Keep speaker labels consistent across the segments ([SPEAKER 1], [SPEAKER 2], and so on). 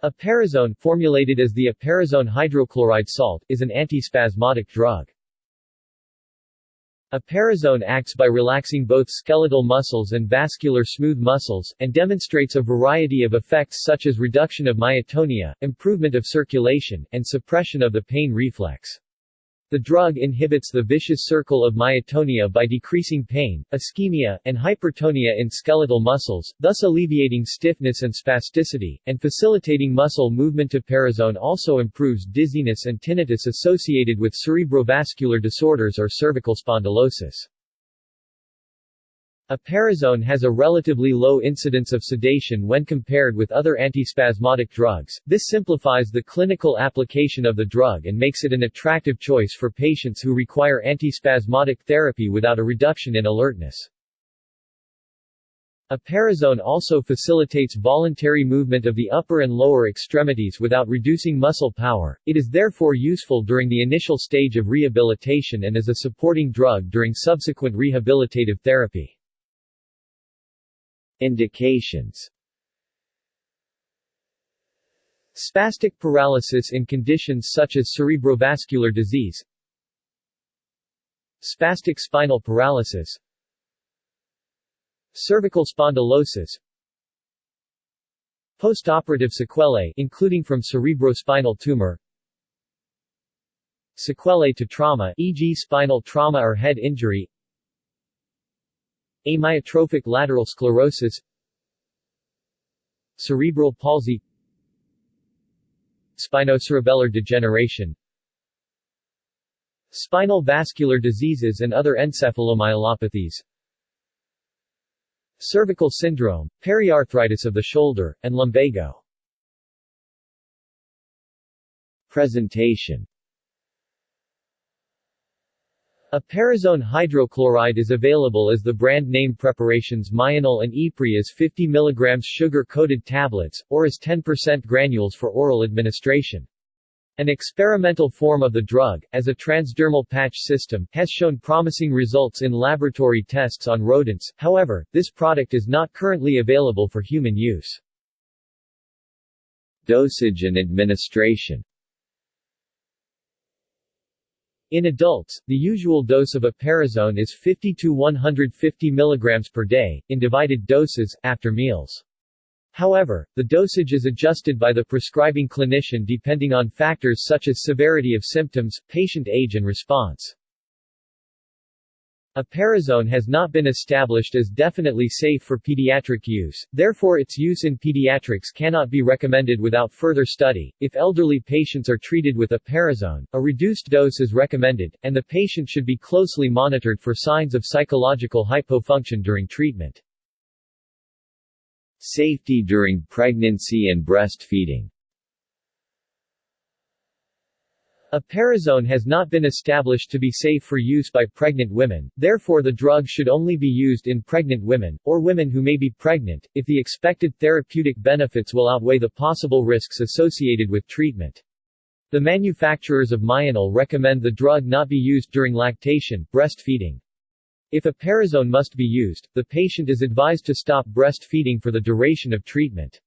[SPEAKER 1] Eperisone, formulated as the eperisone hydrochloride salt, is an antispasmodic drug. Eperisone acts by relaxing both skeletal muscles and vascular smooth muscles, and demonstrates a variety of effects such as reduction of myotonia, improvement of circulation, and suppression of the pain reflex. The drug inhibits the vicious circle of myotonia by decreasing pain, ischemia, and hypertonia in skeletal muscles, thus alleviating stiffness and spasticity, and facilitating muscle movement. Eperisone also improves dizziness and tinnitus associated with cerebrovascular disorders or cervical spondylosis. Eperisone has a relatively low incidence of sedation when compared with other antispasmodic drugs. This simplifies the clinical application of the drug and makes it an attractive choice for patients who require antispasmodic therapy without a reduction in alertness. Eperisone also facilitates voluntary movement of the upper and lower extremities without reducing muscle power. It is therefore useful during the initial stage of rehabilitation and as a supporting drug during subsequent rehabilitative therapy. Indications: spastic paralysis in conditions such as cerebrovascular disease, spastic spinal paralysis, cervical spondylosis, postoperative sequelae including from cerebrospinal tumor, sequelae to trauma e.g. spinal trauma or head injury, amyotrophic lateral sclerosis, cerebral palsy, spinocerebellar degeneration, spinal vascular diseases and other encephalomyelopathies, cervical syndrome, periarthritis of the shoulder, and lumbago. Presentation: Eperisone hydrochloride is available as the brand name preparations Myanol and Epri as 50 mg sugar-coated tablets, or as 10% granules for oral administration. An experimental form of the drug, as a transdermal patch system, has shown promising results in laboratory tests on rodents. However, this product is not currently available for human use. Dosage and administration. In adults, the usual dose of eperisone is 50 to 150 mg per day, in divided doses, after meals. However, the dosage is adjusted by the prescribing clinician depending on factors such as severity of symptoms, patient age and response. Eperisone has not been established as definitely safe for pediatric use, therefore its use in pediatrics cannot be recommended without further study. If elderly patients are treated with eperisone, a reduced dose is recommended, and the patient should be closely monitored for signs of psychological hypofunction during treatment. Safety during pregnancy and breastfeeding. Eperisone has not been established to be safe for use by pregnant women, therefore the drug should only be used in pregnant women, or women who may be pregnant, if the expected therapeutic benefits will outweigh the possible risks associated with treatment. The manufacturers of Myanol recommend the drug not be used during lactation, breastfeeding. If eperisone must be used, the patient is advised to stop breastfeeding for the duration of treatment.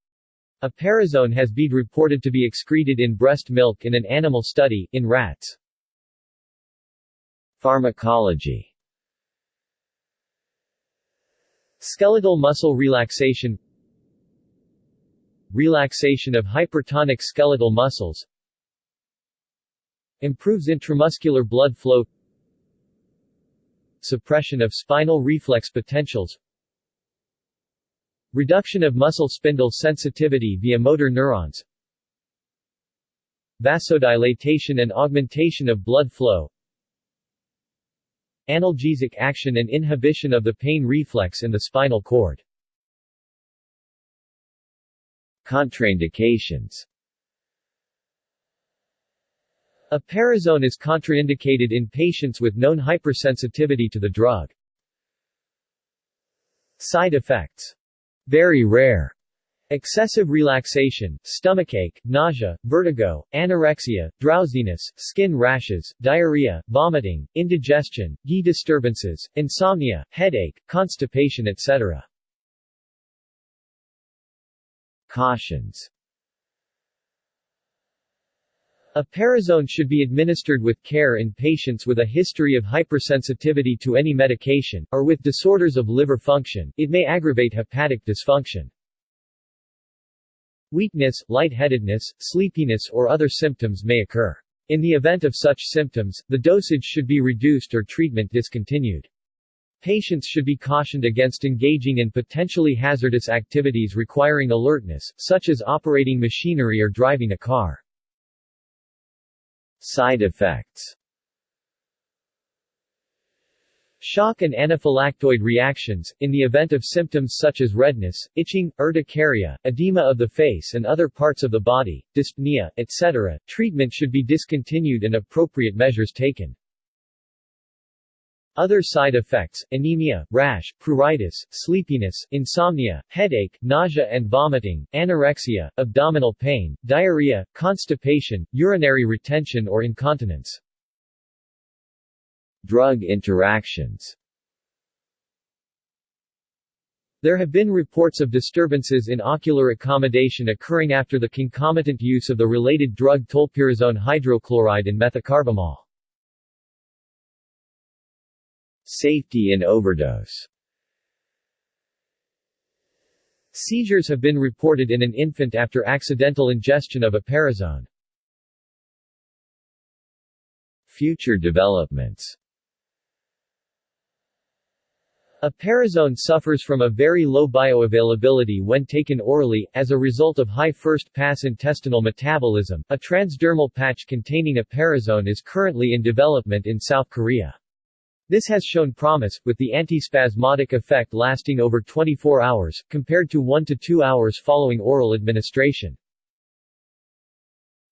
[SPEAKER 1] Eperisone has been reported to be excreted in breast milk in an animal study, in rats. Pharmacology. Skeletal muscle relaxation. Relaxation of hypertonic skeletal muscles. Improves intramuscular blood flow. Suppression of spinal reflex potentials. Reduction of muscle spindle sensitivity via motor neurons. Vasodilatation and augmentation of blood flow. Analgesic action and inhibition of the pain reflex in the spinal cord. Contraindications. Eperisone is contraindicated in patients with known hypersensitivity to the drug. Side effects. Very rare. Excessive relaxation, stomachache, nausea, vertigo, anorexia, drowsiness, skin rashes, diarrhea, vomiting, indigestion, GI disturbances, insomnia, headache, constipation etc. Cautions. Eperisone should be administered with care in patients with a history of hypersensitivity to any medication, or with disorders of liver function. It may aggravate hepatic dysfunction. Weakness, lightheadedness, sleepiness or other symptoms may occur. In the event of such symptoms, the dosage should be reduced or treatment discontinued. Patients should be cautioned against engaging in potentially hazardous activities requiring alertness, such as operating machinery or driving a car. Side effects. Shock and anaphylactoid reactions, in the event of symptoms such as redness, itching, urticaria, edema of the face and other parts of the body, dyspnea, etc., treatment should be discontinued and appropriate measures taken. Other side effects, anemia, rash, pruritus, sleepiness, insomnia, headache, nausea and vomiting, anorexia, abdominal pain, diarrhea, constipation, urinary retention or incontinence. Drug interactions. There have been reports of disturbances in ocular accommodation occurring after the concomitant use of the related drug tolpirazone hydrochloride and methocarbamol. Safety and overdose. Seizures have been reported in an infant after accidental ingestion of eperisone. Future developments. Eperisone suffers from a very low bioavailability when taken orally, as a result of high first-pass intestinal metabolism. A transdermal patch containing eperisone is currently in development in South Korea. This has shown promise, with the antispasmodic effect lasting over 24 hours, compared to 1 to 2 hours following oral administration.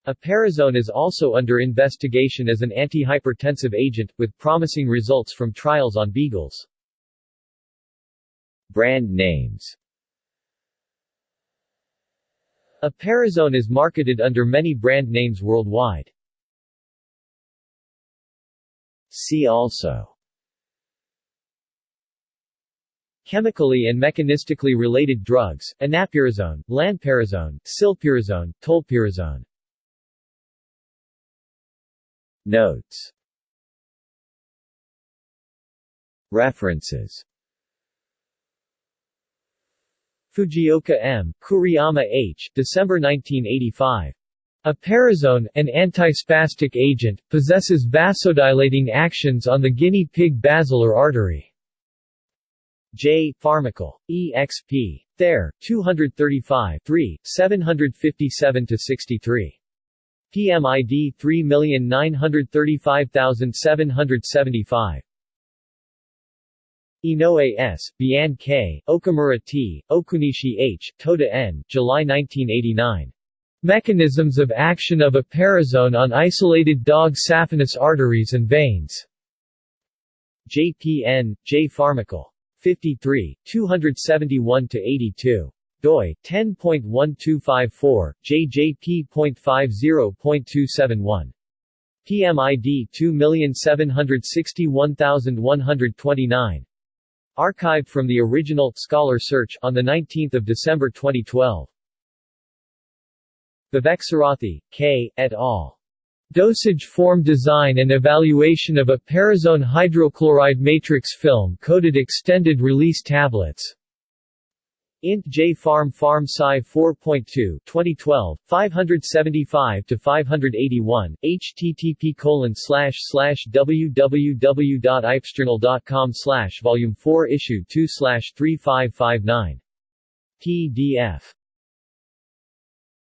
[SPEAKER 1] Eperisone is also under investigation as an antihypertensive agent, with promising results from trials on beagles. Brand names. Eperisone is marketed under many brand names worldwide. See also: chemically and mechanistically related drugs, anapirazone, lanperazone, silpirazone, tolpirazone. Notes. References. Fujioka M., Kuriyama H., December 1985. Eperisone, an antispastic agent, possesses vasodilating actions on the guinea pig basilar artery. J. Pharmacology. Exp. There, 235 757–63. PMID 3935775. Inoue S., Bian K., Okamura T., Okunishi H., Toda N., July 1989. Mechanisms of action of eperisone on isolated dog saphenous arteries and veins. JPN, J. Pharmacology. 53, 271–82. doi, 10.1254, jjp.50.271. PMID 2761129. Archived from the original Scholar Search on 19 December 2012. Viveksarathy, K., et al. Dosage form design and evaluation of eperisone hydrochloride matrix film-coated extended release tablets. Int J Pharm Sci 4.2 2012, 575–581, http://www.ipsjournal.com/vol4 issue 2/3559. PDF